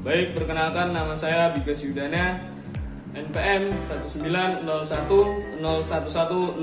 Baik, perkenalkan nama saya Bigas Yudana, NPM 19010111036.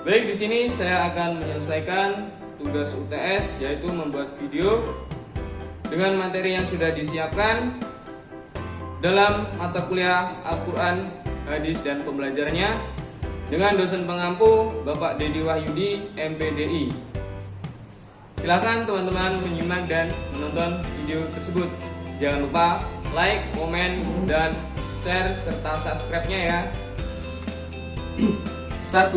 Baik, di sini saya akan menyelesaikan tugas UTS, yaitu membuat video dengan materi yang sudah disiapkan dalam mata kuliah Al-Quran, Hadis, dan pembelajarannya dengan dosen pengampu Bapak Dedi Wahyudi, MPDI. Silakan teman-teman menyimak dan menonton video tersebut. Jangan lupa like, komen, dan share serta subscribe-nya ya. 1.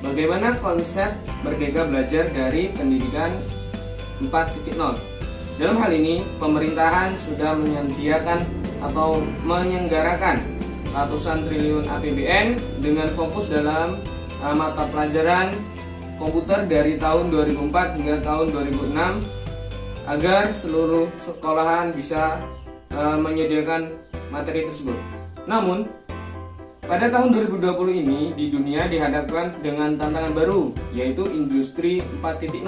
Bagaimana konsep Merdeka Belajar dari Pendidikan 4.0? Dalam hal ini, pemerintahan sudah menyediakan atau menyelenggarakan ratusan triliun APBN dengan fokus dalam mata pelajaran komputer dari tahun 2004 hingga tahun 2006 agar seluruh sekolahan bisa menyediakan materi tersebut. Namun, pada tahun 2020 ini di dunia dihadapkan dengan tantangan baru, yaitu industri 4.0.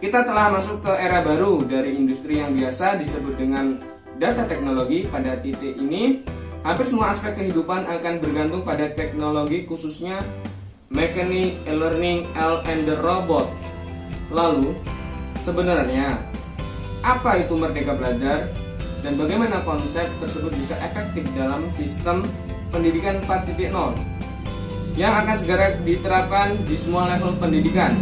Kita telah masuk ke era baru dari industri yang biasa disebut dengan data teknologi. Pada titik ini, hampir semua aspek kehidupan akan bergantung pada teknologi, khususnya mechanic, e-learning, and the robot. Lalu, sebenarnya apa itu Merdeka Belajar dan bagaimana konsep tersebut bisa efektif dalam sistem pendidikan 4.0 yang akan segera diterapkan di semua level pendidikan?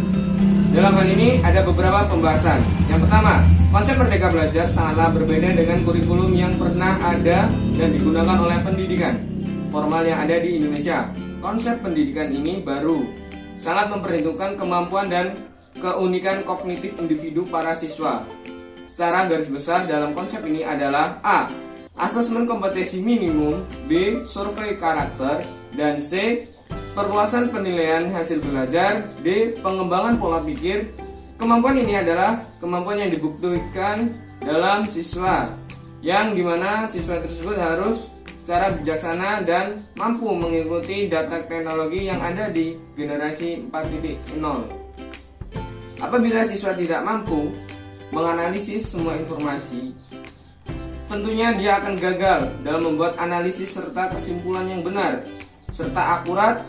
Dalam hal ini ada beberapa pembahasan. Yang pertama, konsep Merdeka Belajar sangatlah berbeda dengan kurikulum yang pernah ada dan digunakan oleh pendidikan formal yang ada di Indonesia. Konsep pendidikan ini baru, sangat memperhitungkan kemampuan dan keunikan kognitif individu para siswa. Secara garis besar dalam konsep ini adalah A. Asesmen kompetensi minimum, B. Survei karakter, dan C. Perluasan penilaian hasil belajar, D. Pengembangan pola pikir. Kemampuan ini adalah kemampuan yang dibuktikan dalam siswa, yang dimana siswa tersebut harus secara bijaksana dan mampu mengikuti data teknologi yang ada di generasi 4.0. Apabila siswa tidak mampu menganalisis semua informasi, tentunya dia akan gagal dalam membuat analisis serta kesimpulan yang benar serta akurat.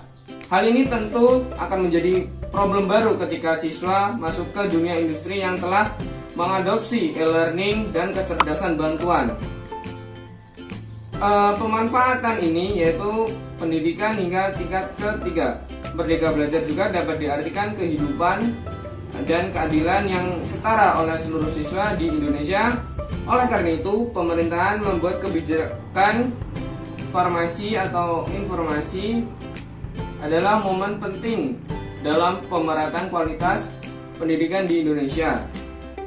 Hal ini tentu akan menjadi problem baru ketika siswa masuk ke dunia industri yang telah mengadopsi e-learning dan kecerdasan bantuan. Pemanfaatan ini yaitu pendidikan hingga tingkat ketiga. Merdeka Belajar juga dapat diartikan kehidupan dan keadilan yang setara oleh seluruh siswa di Indonesia. Oleh karena itu, pemerintahan membuat kebijakan farmasi atau informasi adalah momen penting dalam pemerataan kualitas pendidikan di Indonesia.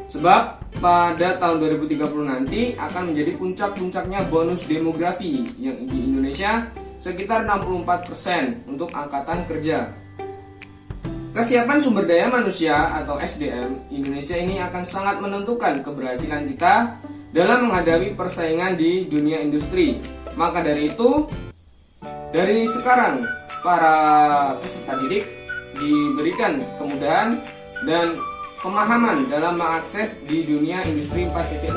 Sebab pada tahun 2030 nanti akan menjadi puncak-puncaknya bonus demografi yang di Indonesia sekitar 64% untuk angkatan kerja. Kesiapan sumber daya manusia atau SDM Indonesia ini akan sangat menentukan keberhasilan kita dalam menghadapi persaingan di dunia industri. Maka dari itu, dari sekarang para peserta didik diberikan kemudahan dan pemahaman dalam mengakses di dunia industri 4.0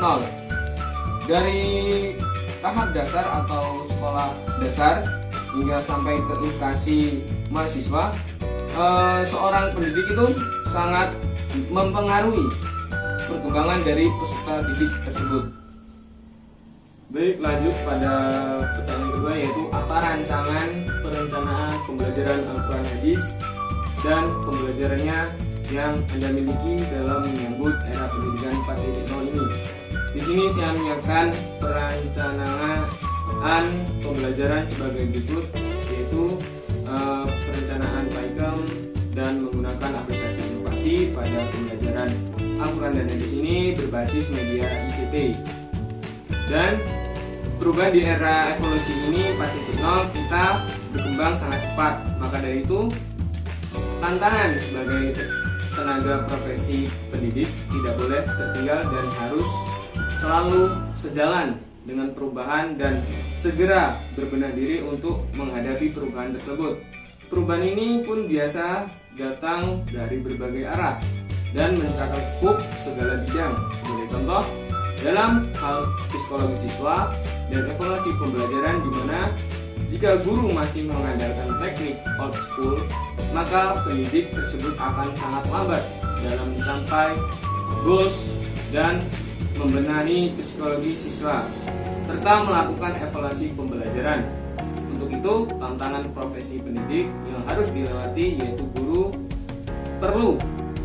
dari tahap dasar atau sekolah dasar hingga sampai ke instansi mahasiswa. Seorang pendidik itu sangat mempengaruhi perkembangan dari peserta didik tersebut. Baik, lanjut pada pertanyaan kedua, yaitu apa rancangan perencanaan pembelajaran Al-Quran Hadis dan pembelajarannya yang Anda miliki dalam menyambut era pendidikan 4.0 ini. Di sini saya menyiapkan perencanaan pembelajaran sebagai berikut, yaitu perencanaan Paicam dan menggunakan aplikasi inovasi pada pembelajaran Al-Quran dan Hadis ini berbasis media ICT. Dan perubahan di era evolusi ini 4.0 kita berkembang sangat cepat. Maka dari itu, tantangan sebagai tenaga profesi pendidik tidak boleh tertinggal dan harus selalu sejalan dengan perubahan dan segera berbenah diri untuk menghadapi perubahan tersebut. Perubahan ini pun biasa datang dari berbagai arah dan mencakup segala bidang. Sebagai contoh, dalam hal psikologi siswa dan evaluasi pembelajaran, di mana jika guru masih mengandalkan teknik old school, maka pendidik tersebut akan sangat lambat dalam mencapai goals dan membenahi psikologi siswa serta melakukan evaluasi pembelajaran. Untuk itu, tantangan profesi pendidik yang harus dilewati yaitu guru perlu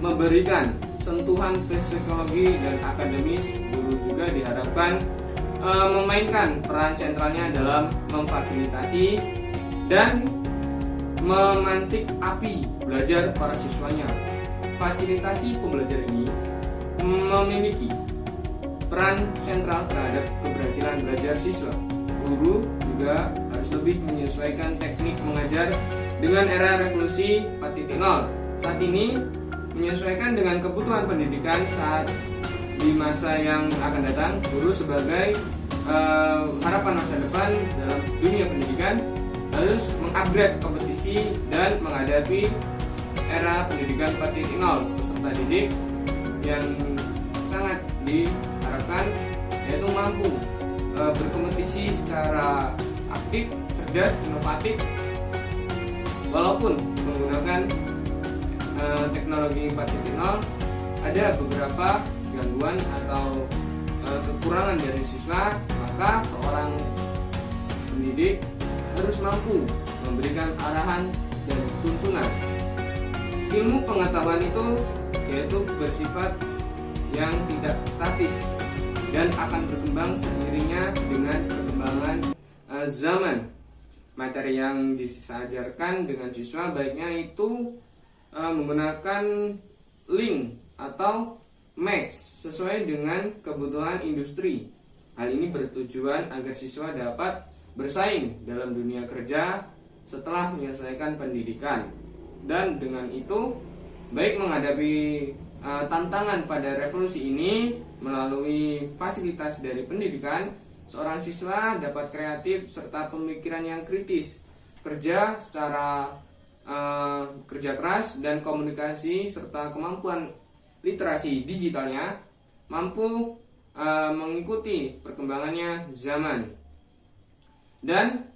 memberikan sentuhan psikologi dan akademis. Guru juga diharapkan memainkan peran sentralnya dalam memfasilitasi dan memantik api belajar para siswanya. Fasilitasi pembelajaran ini memiliki peran sentral terhadap keberhasilan belajar siswa. Guru juga harus lebih menyesuaikan teknik mengajar dengan era revolusi 4.0. Saat ini menyesuaikan dengan kebutuhan pendidikan saat di masa yang akan datang. Guru sebagai harapan masa depan dalam dunia pendidikan harus mengupgrade kompetisi dan menghadapi era pendidikan 4.0. Peserta didik yang sangat diharapkan yaitu mampu berkompetisi secara aktif, cerdas, inovatif, walaupun menggunakan teknologi 4.0. Ada beberapa gangguan atau kekurangan dari siswa, maka seorang pendidik harus mampu memberikan arahan dan tuntunan. Ilmu pengetahuan itu yaitu bersifat yang tidak statis dan akan berkembang seiringnya dengan perkembangan zaman. Materi yang disajarkan dengan siswa baiknya itu menggunakan link atau match sesuai dengan kebutuhan industri. Hal ini bertujuan agar siswa dapat bersaing dalam dunia kerja setelah menyelesaikan pendidikan. Dan dengan itu, baik menghadapi tantangan pada revolusi ini melalui fasilitas dari pendidikan, seorang siswa dapat kreatif serta pemikiran yang kritis, kerja secara kerja keras dan komunikasi serta kemampuan literasi digitalnya mampu mengikuti perkembangannya zaman. Dan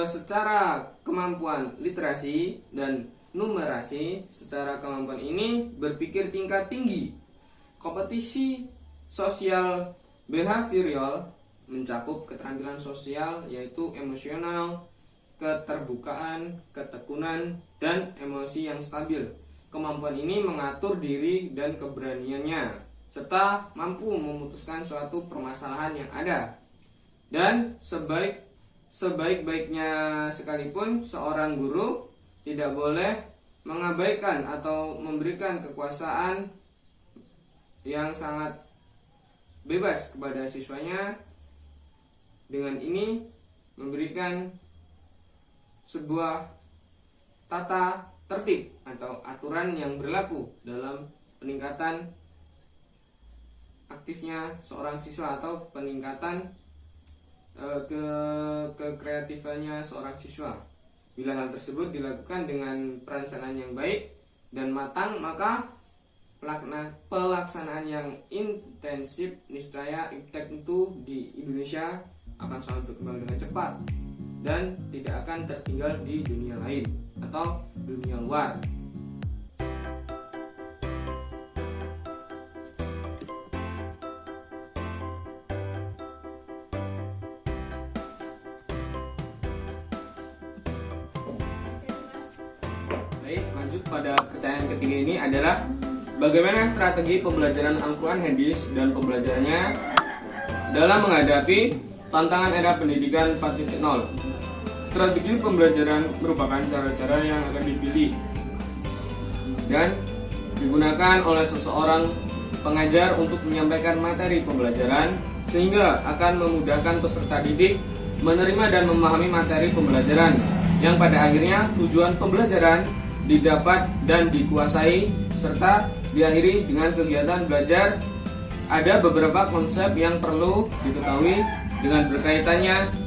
secara kemampuan literasi dan numerasi, secara kemampuan ini berpikir tingkat tinggi. Kompetisi sosial behavioral mencakup keterampilan sosial yaitu emosional, keterbukaan, ketekunan, dan emosi yang stabil. Kemampuan ini mengatur diri dan keberaniannya, serta mampu memutuskan suatu permasalahan yang ada. Dan sebaik-baiknya sekalipun, seorang guru tidak boleh mengabaikan atau memberikan kekuasaan yang sangat bebas kepada siswanya. Dengan ini memberikan sebuah tata tertib atau aturan yang berlaku dalam peningkatan aktifnya seorang siswa atau peningkatan kekreatifannya seorang siswa. Bila hal tersebut dilakukan dengan perencanaan yang baik dan matang, maka pelaksanaan yang intensif niscaya iptek itu di Indonesia akan sangat berkembang dengan cepat dan tidak akan tertinggal di dunia lain atau dunia luar. Baik, lanjut pada pertanyaan ketiga ini adalah bagaimana strategi pembelajaran Al-Quran Hadis dan pembelajarannya dalam menghadapi tantangan era pendidikan 4.0. Strategi pembelajaran merupakan cara-cara yang akan dipilih dan digunakan oleh seseorang pengajar untuk menyampaikan materi pembelajaran sehingga akan memudahkan peserta didik menerima dan memahami materi pembelajaran yang pada akhirnya tujuan pembelajaran didapat dan dikuasai serta diakhiri dengan kegiatan belajar. Ada beberapa konsep yang perlu diketahui dengan berkaitannya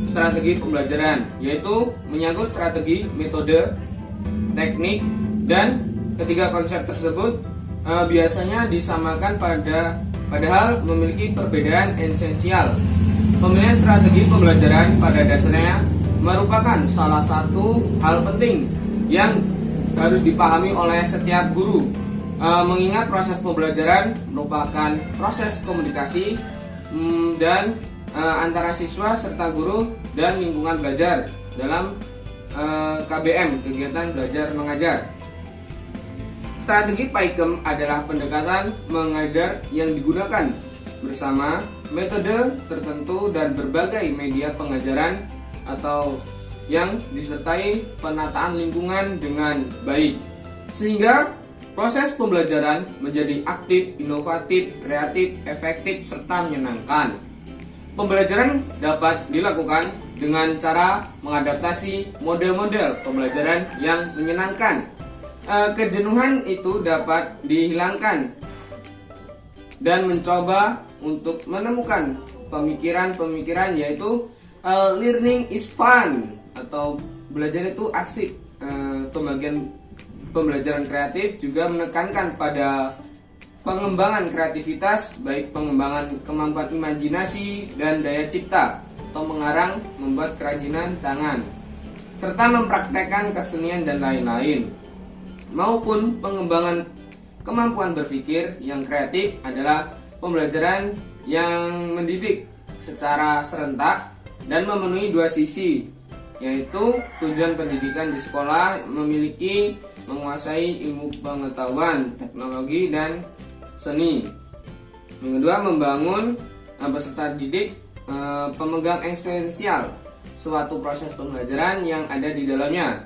strategi pembelajaran, yaitu menyangkut strategi, metode, teknik, dan ketiga konsep tersebut biasanya disamakan pada padahal memiliki perbedaan esensial. Pemilihan strategi pembelajaran pada dasarnya merupakan salah satu hal penting yang harus dipahami oleh setiap guru. Mengingat proses pembelajaran merupakan proses komunikasi dan antara siswa serta guru dan lingkungan belajar dalam KBM, kegiatan belajar mengajar. Strategi PAIKEM adalah pendekatan mengajar yang digunakan bersama metode tertentu dan berbagai media pengajaran atau yang disertai penataan lingkungan dengan baik, sehingga proses pembelajaran menjadi aktif, inovatif, kreatif, efektif, serta menyenangkan. Pembelajaran dapat dilakukan dengan cara mengadaptasi model-model pembelajaran yang menyenangkan. Kejenuhan itu dapat dihilangkan dan mencoba untuk menemukan pemikiran-pemikiran, yaitu learning is fun atau belajar itu asik. Pembagian pembelajaran kreatif juga menekankan pada pengembangan kreativitas, baik pengembangan kemampuan imajinasi dan daya cipta atau mengarang, membuat kerajinan tangan, serta mempraktekkan kesenian dan lain-lain, maupun pengembangan kemampuan berpikir yang kreatif adalah pembelajaran yang mendidik secara serentak dan memenuhi dua sisi, yaitu tujuan pendidikan di sekolah memiliki menguasai ilmu pengetahuan, teknologi, dan seni. Yang kedua, membangun peserta didik pemegang esensial suatu proses pembelajaran yang ada di dalamnya.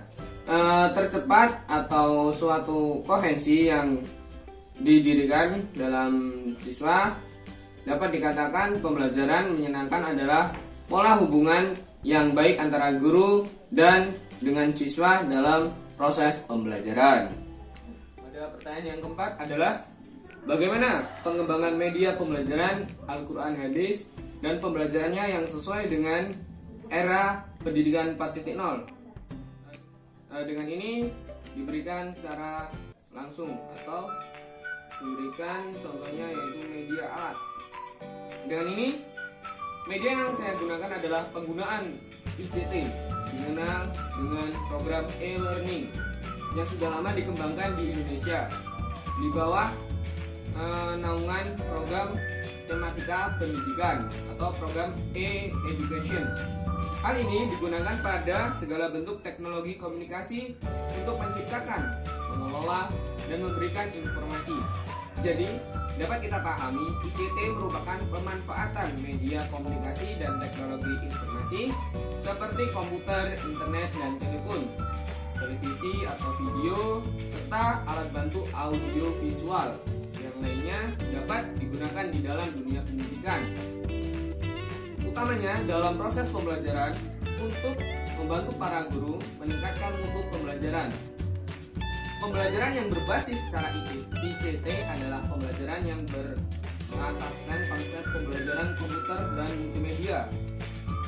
Tercepat atau suatu kohensi yang didirikan dalam siswa, dapat dikatakan pembelajaran menyenangkan adalah pola hubungan yang baik antara guru dan dengan siswa dalam proses pembelajaran. Pada pertanyaan yang keempat adalah bagaimana pengembangan media pembelajaran Al-Quran Hadis dan pembelajarannya yang sesuai dengan era pendidikan 4.0. Dengan ini diberikan secara langsung atau diberikan contohnya yaitu media alat. Dengan ini media yang saya gunakan adalah penggunaan ICT, dikenal dengan program e-learning yang sudah lama dikembangkan di Indonesia di bawah naungan program tematika pendidikan atau program e-education. Hal ini digunakan pada segala bentuk teknologi komunikasi untuk menciptakan, mengelola, dan memberikan informasi. Jadi, dapat kita pahami ICT merupakan pemanfaatan media komunikasi dan teknologi informasi seperti komputer, internet, dan telepon, televisi atau video, serta alat bantu audio visual yang lainnya dapat digunakan di dalam dunia pendidikan, utamanya dalam proses pembelajaran untuk membantu para guru meningkatkan mutu pembelajaran. Pembelajaran yang berbasis secara ICT adalah pembelajaran yang berasaskan konsep pembelajaran komputer dan multimedia.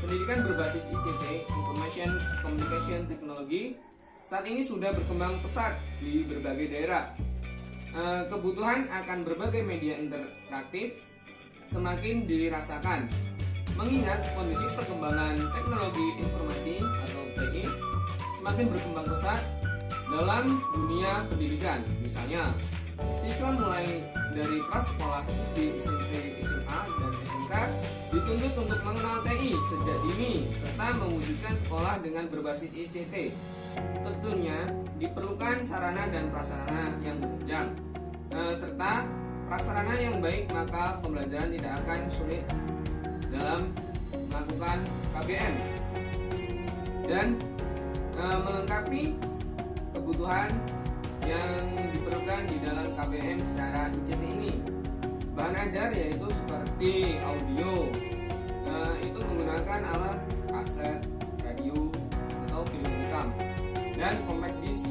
Pendidikan berbasis ICT, Information Communication Technology, saat ini sudah berkembang pesat di berbagai daerah. Kebutuhan akan berbagai media interaktif semakin dirasakan, mengingat kondisi perkembangan teknologi informasi atau TI semakin berkembang pesat dalam dunia pendidikan. Misalnya, siswa mulai dari kelas sekolah SD, SMP, SMA, dan SMK dituntut untuk mengenal TI sejak dini serta mewujudkan sekolah dengan berbasis ICT. Tentunya diperlukan sarana dan prasarana yang menunjang serta prasarana yang baik, maka pembelajaran tidak akan sulit dalam melakukan KBM dan melengkapi kebutuhan yang diperlukan di dalam KBM secara ICT ini. Bahan ajar yaitu seperti audio, itu menggunakan alat kaset, radio, atau film hitam, dan compact disc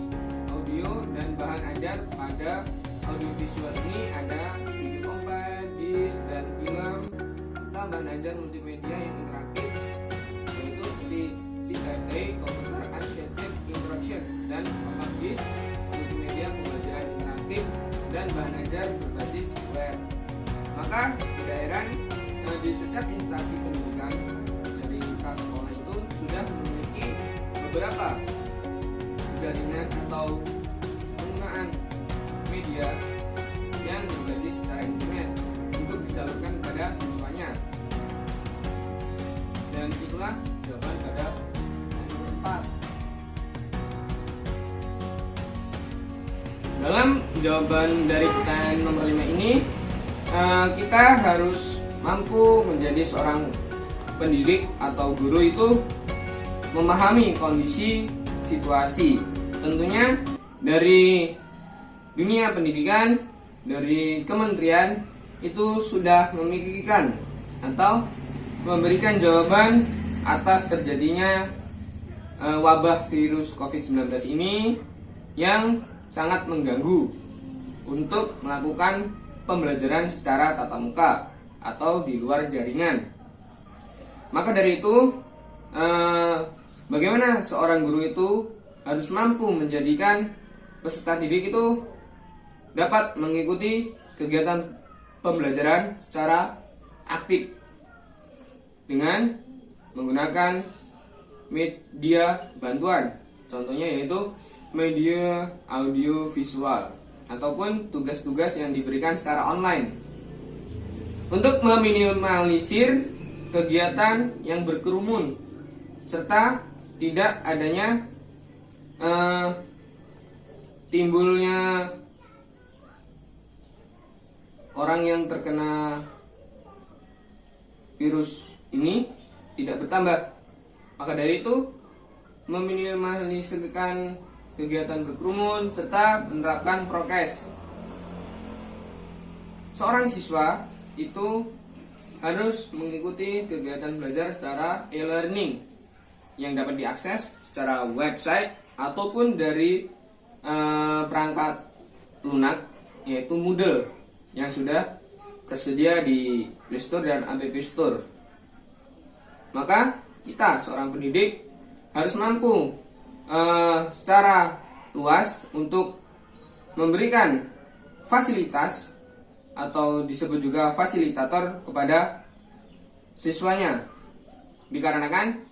audio. Dan bahan ajar pada audiovisual ini ada video compact disc dan film, serta bahan ajar multimedia yang interaktif yaitu seperti CRT, Computer Assisted Instruction, dan compact disc multimedia pembelajaran interaktif, dan bahan ajar berbasis web. Maka tidak heran di setiap instansi pendidikan dari kelas sekolah itu sudah memiliki beberapa jaringan atau penggunaan media yang berbasis secara internet untuk disalurkan kepada siswanya. Dan itulah jawaban pada nomor 4. Dalam jawaban dari pertanyaan nomor 5 ini, kita harus mampu menjadi seorang pendidik atau guru itu memahami kondisi situasi. Tentunya dari dunia pendidikan, dari kementerian itu sudah memikirkan atau memberikan jawaban atas terjadinya wabah virus COVID-19 ini yang sangat mengganggu untuk melakukan pembelajaran secara tatap muka atau di luar jaringan. Maka dari itu, bagaimana seorang guru itu harus mampu menjadikan peserta didik itu dapat mengikuti kegiatan pembelajaran secara aktif dengan menggunakan media bantuan. Contohnya yaitu media audio visual ataupun tugas-tugas yang diberikan secara online. Untuk meminimalisir kegiatan yang berkerumun serta tidak adanya timbulnya orang yang terkena virus ini tidak bertambah. Maka dari itu, meminimalisirkan kegiatan berkerumun serta menerapkan prokes. Seorang siswa itu harus mengikuti kegiatan belajar secara e-learning yang dapat diakses secara website ataupun dari perangkat lunak yaitu Moodle yang sudah tersedia di Play Store dan App Store. Maka kita seorang pendidik harus mampu secara luas untuk memberikan fasilitas atau disebut juga fasilitator kepada siswanya, dikarenakan